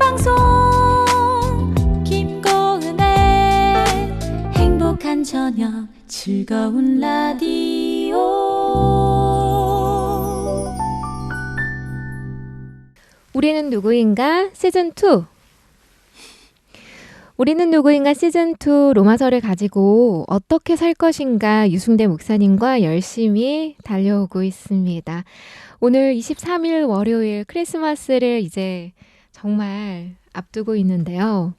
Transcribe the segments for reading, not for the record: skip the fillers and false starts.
방송 김고은의 행복한 저녁 즐거운 라디오. 우리는 누구인가 시즌2. 우리는 누구인가 시즌2 로마서를 가지고 어떻게 살 것인가 유승대 목사님과 열심히 달려오고 있습니다. 오늘 23일 월요일 크리스마스를 이제 정말 앞두고 있는데요.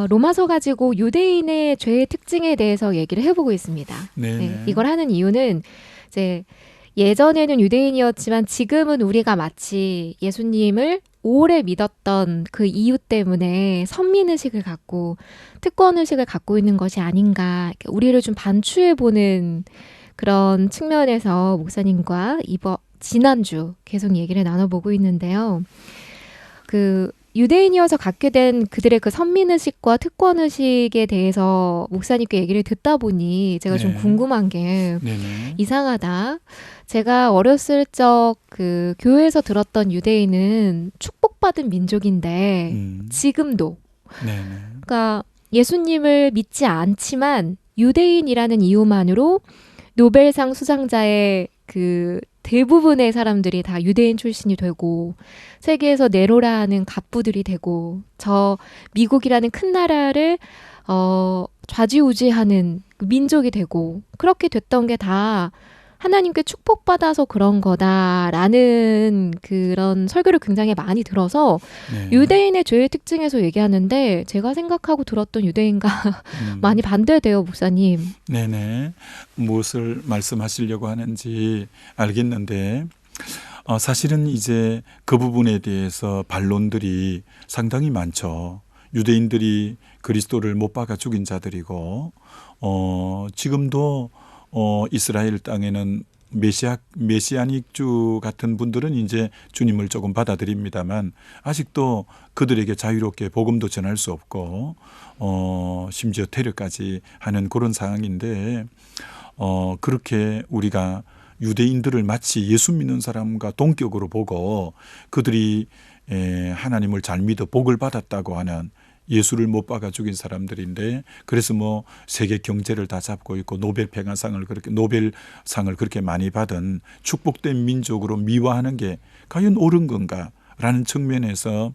로마서 가지고 유대인의 죄의 특징에 대해서 얘기를 해보고 있습니다. 네, 이걸 하는 이유는 이제 예전에는 유대인이었지만 지금은 우리가 마치 예수님을 오래 믿었던 그 이유 때문에 선민의식을 갖고 특권의식을 갖고 있는 것이 아닌가, 우리를 좀 반추해보는 그런 측면에서 목사님과 지난주 계속 얘기를 나눠보고 있는데요. 그 유대인이어서 갖게 된 그들의 그 선민의식과 특권의식에 대해서 목사님께 얘기를 듣다 보니 제가 좀 궁금한 게 이상하다. 제가 어렸을 적 그 교회에서 들었던 유대인은 축복받은 민족인데 지금도 그러니까 예수님을 믿지 않지만 유대인이라는 이유만으로 노벨상 수상자의 그 대부분의 사람들이 다 유대인 출신이 되고 세계에서 네로라 하는 갑부들이 되고 저 미국이라는 큰 나라를 좌지우지하는 민족이 되고 그렇게 됐던 게 다 하나님께 축복받아서 그런 거다라는 그런 설교를 굉장히 많이 들어서 유대인의 죄의 특징에서 얘기하는데 제가 생각하고 들었던 유대인과 많이 반대돼요, 목사님. 네네. 무엇을 말씀하시려고 하는지 알겠는데 사실은 이제 그 부분에 대해서 반론들이 상당히 많죠. 유대인들이 그리스도를 못 박아 죽인 자들이고 지금도 이스라엘 땅에는 메시아닉주 같은 분들은 이제 주님을 조금 받아들입니다만 아직도 그들에게 자유롭게 복음도 전할 수 없고 심지어 테러까지 하는 그런 상황인데 그렇게 우리가 유대인들을 마치 예수 믿는 사람과 동격으로 보고 그들이 하나님을 잘 믿어 복을 받았다고 하는 예수를 못 박아 죽인 사람들인데 그래서 뭐 세계 경제를 다 잡고 있고 노벨상을 그렇게 많이 받은 축복된 민족으로 미화하는 게 과연 옳은 건가라는 측면에서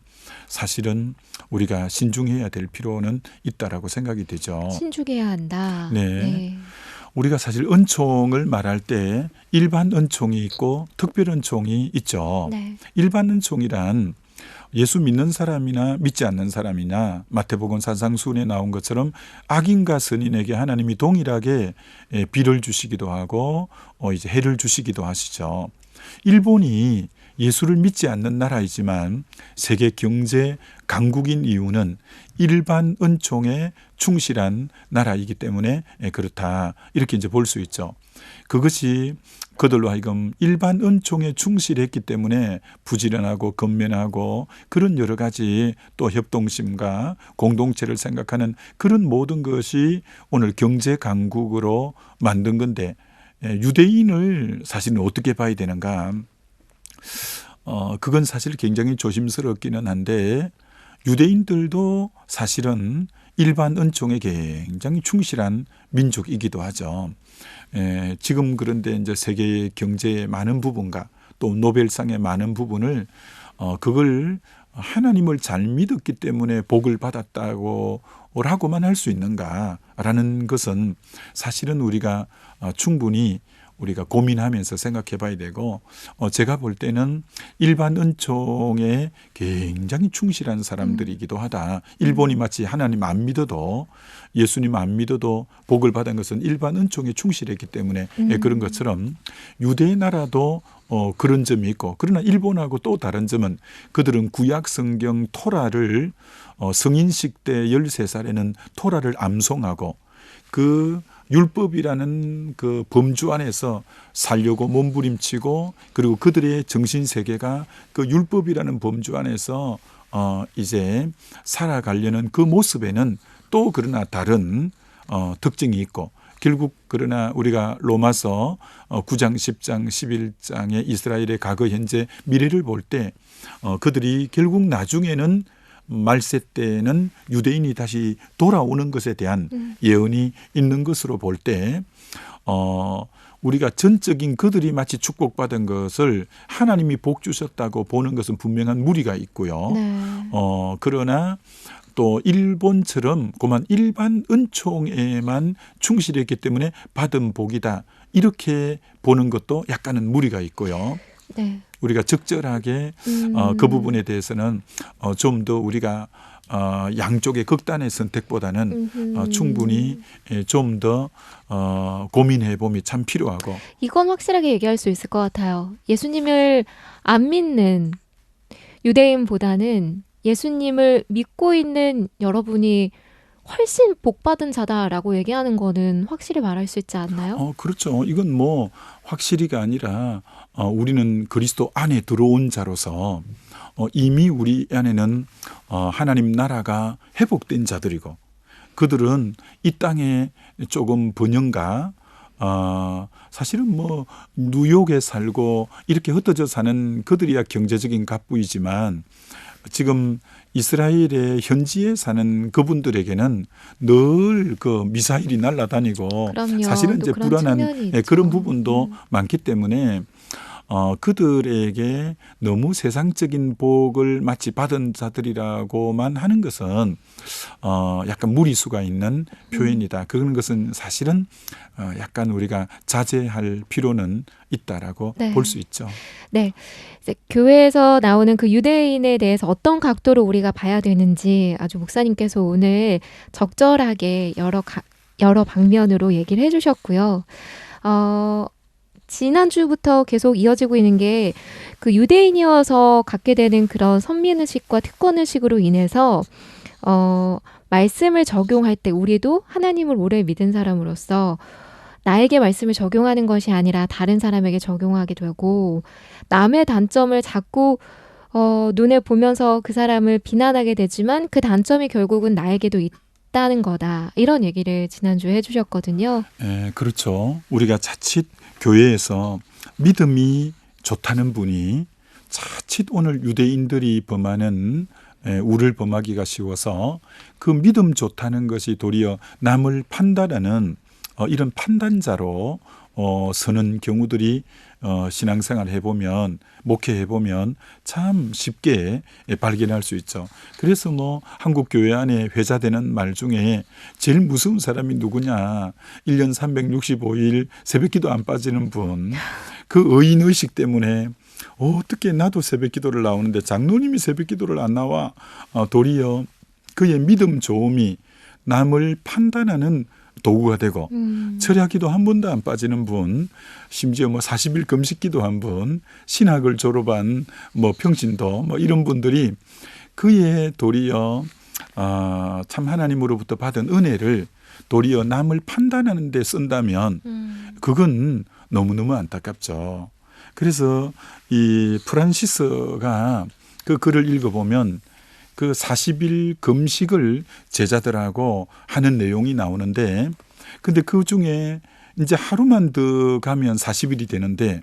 사실은 우리가 신중해야 될 필요는 있다라고 생각이 되죠. 신중해야 한다. 네. 우리가 사실 은총을 말할 때 일반 은총이 있고 특별 은총이 있죠. 일반 은총이란 예수 믿는 사람이나 믿지 않는 사람이나 마태복음 산상수훈에 나온 것처럼 악인과 선인에게 하나님이 동일하게 비를 주시기도 하고 이제 해를 주시기도 하시죠. 일본이 예수를 믿지 않는 나라이지만 세계 경제 강국인 이유는 일반 은총에 충실한 나라이기 때문에 그렇다. 이렇게 이제 볼 수 있죠. 그것이 그들로 하여금 일반 은총에 충실했기 때문에 부지런하고 근면하고 그런 여러 가지 또 협동심과 공동체를 생각하는 그런 모든 것이 오늘 경제 강국으로 만든 건데 유대인을 사실은 어떻게 봐야 되는가? 그건 사실 굉장히 조심스럽기는 한데 유대인들도 사실은 일반 은총에 굉장히 충실한 민족이기도 하죠. 지금 그런데 이제 세계의 경제의 많은 부분과 또 노벨상의 많은 부분을 그걸 하나님을 잘 믿었기 때문에 복을 받았다고라고만 할 수 있는가라는 것은 사실은 우리가 충분히 우리가 고민하면서 생각해 봐야 되고 제가 볼 때는 일반 은총에 굉장히 충실한 사람들이기도 하다. 일본이 마치 하나님 안 믿어도 예수님 안 믿어도 복을 받은 것은 일반 은총에 충실했기 때문에 그런 것처럼 유대 나라도 그런 점이 있고 그러나 일본하고 또 다른 점은 그들은 구약 성경 토라를 성인식 때 13살에는 토라를 암송하고 그 율법이라는 그 범주 안에서 살려고 몸부림치고 그리고 그들의 정신세계가 그 율법이라는 범주 안에서 이제 살아가려는 그 모습에는 또 그러나 다른 특징이 있고 결국 그러나 우리가 로마서 9장, 10장, 11장의 이스라엘의 과거, 현재, 미래를 볼 때 그들이 결국 나중에는 말세 때는 유대인이 다시 돌아오는 것에 대한 예언이 있는 것으로 볼 때 우리가 전적인 그들이 마치 축복받은 것을 하나님이 복 주셨다고 보는 것은 분명한 무리가 있고요. 네. 그러나 또 일본처럼 그만 일반 은총에만 충실했기 때문에 받은 복이다. 이렇게 보는 것도 약간은 무리가 있고요. 네. 우리가 적절하게 그 부분에 대해서는 좀 더 우리가 양쪽의 극단의 선택보다는 충분히 좀 더 고민해 봄이 참 필요하고. 이건 확실하게 얘기할 수 있을 것 같아요. 예수님을 안 믿는 유대인보다는 예수님을 믿고 있는 여러분이 훨씬 복받은 자다라고 얘기하는 거는 확실히 말할 수 있지 않나요? 그렇죠. 이건 뭐 확실히가 아니라 우리는 그리스도 안에 들어온 자로서 이미 우리 안에는 하나님 나라가 회복된 자들이고 그들은 이 땅에 조금 번영가 사실은 뭐 뉴욕에 살고 이렇게 흩어져 사는 그들이야 경제적인 갑부이지만 지금 이스라엘의 현지에 사는 그분들에게는 늘 그 미사일이 날아다니고 그럼요. 사실은 또 이제 그런 불안한 측면이 있죠. 그런 부분도 많기 때문에 그들에게 너무 세상적인 복을 마치 받은 자들이라고만 하는 것은 약간 무리수가 있는 표현이다. 그런 것은 사실은 약간 우리가 자제할 필요는 있다라고 네. 볼 수 있죠. 네. 이제 교회에서 나오는 그 유대인에 대해서 어떤 각도로 우리가 봐야 되는지 아주 목사님께서 오늘 적절하게 여러 방면으로 얘기를 해주셨고요. 지난주부터 계속 이어지고 있는 게 그 유대인이어서 갖게 되는 그런 선민의식과 특권의식으로 인해서 말씀을 적용할 때 우리도 하나님을 오래 믿은 사람으로서 나에게 말씀을 적용하는 것이 아니라 다른 사람에게 적용하게 되고 남의 단점을 자꾸 눈에 보면서 그 사람을 비난하게 되지만 그 단점이 결국은 나에게도 있다는 거다. 이런 얘기를 지난주에 해주셨거든요. 네, 그렇죠. 우리가 자칫 교회에서 믿음이 좋다는 분이 자칫 오늘 유대인들이 범하는 우를 범하기가 쉬워서 그 믿음 좋다는 것이 도리어 남을 판단하는 이런 판단자로 서는 경우들이 신앙생활 해보면 목회해보면 참 쉽게 발견할 수 있죠. 그래서 뭐 한국 교회 안에 회자되는 말 중에 제일 무서운 사람이 누구냐. 1년 365일 새벽기도 안 빠지는 분. 그 의인의식 때문에 어떻게 나도 새벽기도를 나오는데 장로님이 새벽기도를 안 나와. 도리어 그의 믿음 좋음이 남을 판단하는 도구가 되고 철야기도 한 번도 안 빠지는 분, 심지어 뭐 40일 금식기도 한 분, 신학을 졸업한 뭐 평신도 뭐 이런 분들이 그의 도리어 참 하나님으로부터 받은 은혜를 도리어 남을 판단하는 데 쓴다면 그건 너무너무 안타깝죠. 그래서 이 프란시스가 그 글을 읽어보면 그 40일 금식을 제자들하고 하는 내용이 나오는데 근데 그 중에 이제 하루만 더 가면 40일이 되는데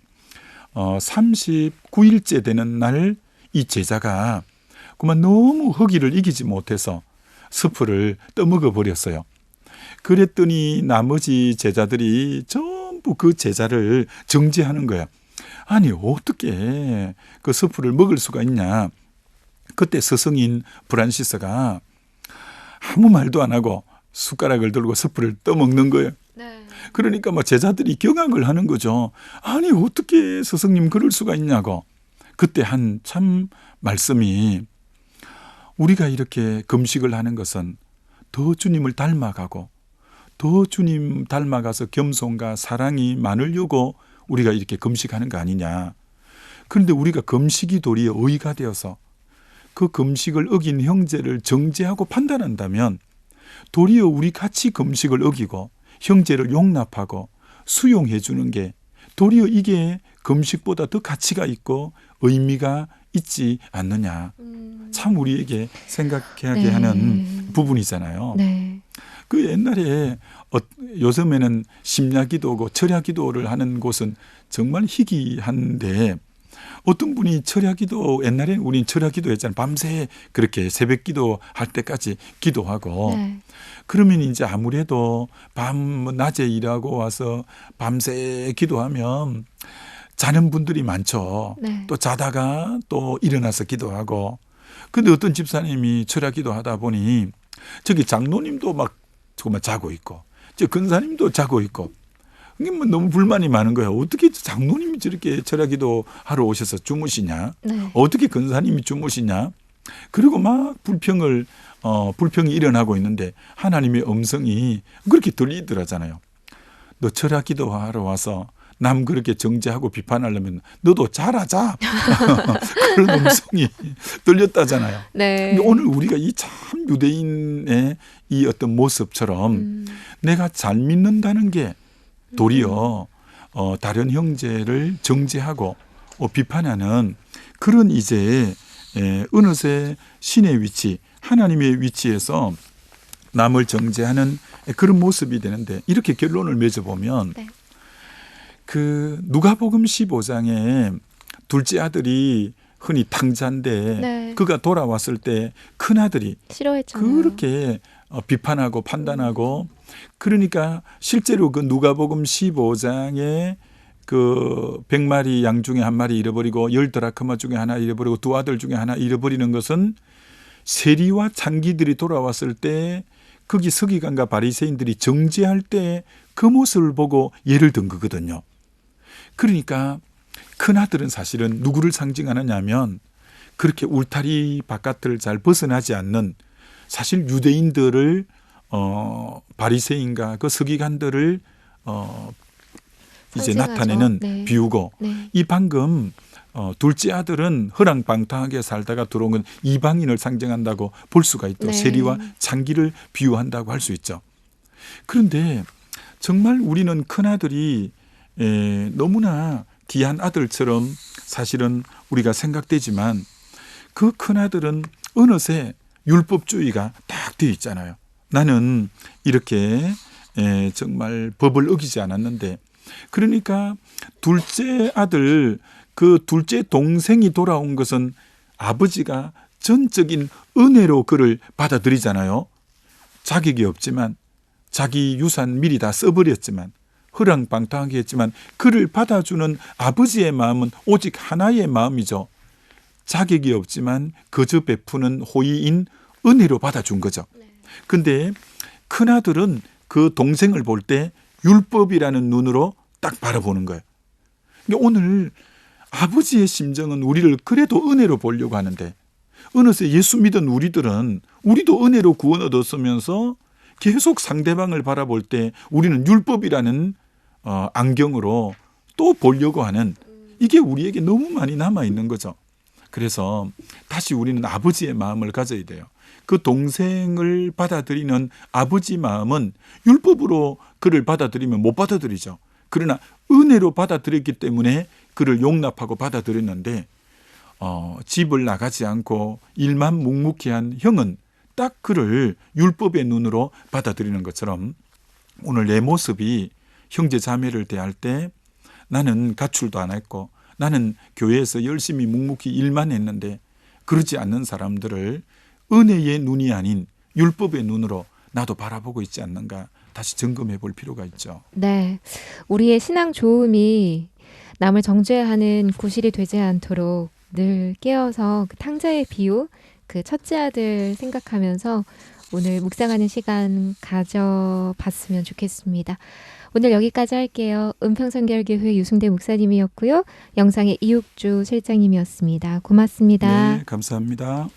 39일째 되는 날 이 제자가 그만 너무 허기를 이기지 못해서 스프를 떠먹어 버렸어요. 그랬더니 나머지 제자들이 전부 그 제자를 정죄하는 거야. 아니 어떻게 그 스프를 먹을 수가 있냐. 그때 스승인 프란시스가 아무 말도 안 하고 숟가락을 들고 스프를 떠먹는 거예요. 네. 그러니까 뭐 제자들이 경악을 하는 거죠. 아니 어떻게 스승님 그럴 수가 있냐고. 그때 한 참 말씀이 우리가 이렇게 금식을 하는 것은 더 주님을 닮아가고 더 주님 닮아가서 겸손과 사랑이 많으려고 우리가 이렇게 금식하는 거 아니냐. 그런데 우리가 금식이 도리어 의가 되어서 그 금식을 어긴 형제를 정죄하고 판단한다면 도리어 우리 같이 금식을 어기고 형제를 용납하고 수용해 주는 게 도리어 이게 금식보다 더 가치가 있고 의미가 있지 않느냐. 참 우리에게 생각하게 네. 하는 부분이잖아요. 네. 그 옛날에 요즘에는 심야기도고 철야기도를 하는 곳은 정말 희귀한데 어떤 분이 철야기도 옛날에는 우린 철야기도 했잖아요. 밤새 그렇게 새벽기도 할 때까지 기도하고 네. 그러면 이제 아무래도 낮에 일하고 와서 밤새 기도하면 자는 분들이 많죠. 네. 또 자다가 또 일어나서 기도하고. 근데 어떤 집사님이 철야기도 하다 보니 저기 장로님도 막 정말 자고 있고 저 근사님도 자고 있고 이게 뭐 너무 불만이 많은 거예요. 어떻게 장로님이 저렇게 철야기도 하러 오셔서 주무시냐? 네. 어떻게 근사님이 주무시냐? 그리고 막 불평이 일어나고 있는데 하나님의 음성이 그렇게 들리더라잖아요. 너 철야기도 하러 와서 남 그렇게 정죄하고 비판하려면 너도 자라자. 그런 음성이 들렸다잖아요. 네. 근데 오늘 우리가 이 참 유대인의 이 어떤 모습처럼 내가 잘 믿는다는 게 도리어 다른 형제를 정죄하고 비판하는 그런 이제 어느새 신의 위치, 하나님의 위치에서 남을 정죄하는 그런 모습이 되는데 이렇게 결론을 맺어보면 네. 그 누가복음 15장에 둘째 아들이 흔히 탕자인데 네. 그가 돌아왔을 때 큰아들이 싫어했잖아요. 그렇게 비판하고 판단하고 그러니까 실제로 그 누가복음 15장에 그 100마리 양 중에 한 마리 잃어버리고 10드라크마 중에 하나 잃어버리고 두 아들 중에 하나 잃어버리는 것은 세리와 창기들이 돌아왔을 때 거기 서기관과 바리새인들이 정죄할 때 그 모습을 보고 예를 든 거거든요. 그러니까 큰아들은 사실은 누구를 상징하느냐 하면 그렇게 울타리 바깥을 잘 벗어나지 않는 사실 유대인들을 바리새인과 그 서기관들을 이제 상징하죠. 나타내는 네. 비유고 네. 이 방금 둘째 아들은 허랑방탕하게 살다가 들어온 건 이방인을 상징한다고 볼 수가 있죠. 네. 세리와 창기를 비유한다고 할 수 있죠. 그런데 정말 우리는 큰아들이 너무나 귀한 아들처럼 사실은 우리가 생각되지만 그 큰아들은 어느새 율법주의가 딱 되어 있잖아요. 나는 이렇게 정말 법을 어기지 않았는데 그러니까 둘째 아들 그 둘째 동생이 돌아온 것은 아버지가 전적인 은혜로 그를 받아들이잖아요. 자격이 없지만 자기 유산 미리 다 써버렸지만 허랑방탕하게 했지만 그를 받아주는 아버지의 마음은 오직 하나의 마음이죠. 자격이 없지만 거저 베푸는 호의인 은혜로 받아준 거죠. 근데 큰아들은 그 동생을 볼 때 율법이라는 눈으로 딱 바라보는 거예요. 그러니까 오늘 아버지의 심정은 우리를 그래도 은혜로 보려고 하는데 어느새 예수 믿은 우리들은 우리도 은혜로 구원 얻었으면서 계속 상대방을 바라볼 때 우리는 율법이라는 안경으로 또 보려고 하는 이게 우리에게 너무 많이 남아있는 거죠. 그래서 다시 우리는 아버지의 마음을 가져야 돼요. 그 동생을 받아들이는 아버지 마음은 율법으로 그를 받아들이면 못 받아들이죠. 그러나 은혜로 받아들였기 때문에 그를 용납하고 받아들였는데 집을 나가지 않고 일만 묵묵히 한 형은 딱 그를 율법의 눈으로 받아들이는 것처럼 오늘 내 모습이 형제 자매를 대할 때 나는 가출도 안 했고 나는 교회에서 열심히 묵묵히 일만 했는데 그러지 않는 사람들을 은혜의 눈이 아닌 율법의 눈으로 나도 바라보고 있지 않는가 다시 점검해 볼 필요가 있죠. 네. 우리의 신앙 조음이 남을 정죄하는 구실이 되지 않도록 늘 깨어서 그 탕자의 비유, 그 첫째 아들 생각하면서 오늘 묵상하는 시간 가져봤으면 좋겠습니다. 오늘 여기까지 할게요. 은평선결교회 유승대 목사님이었고요. 영상의 이육주 실장님이었습니다. 고맙습니다. 네, 감사합니다.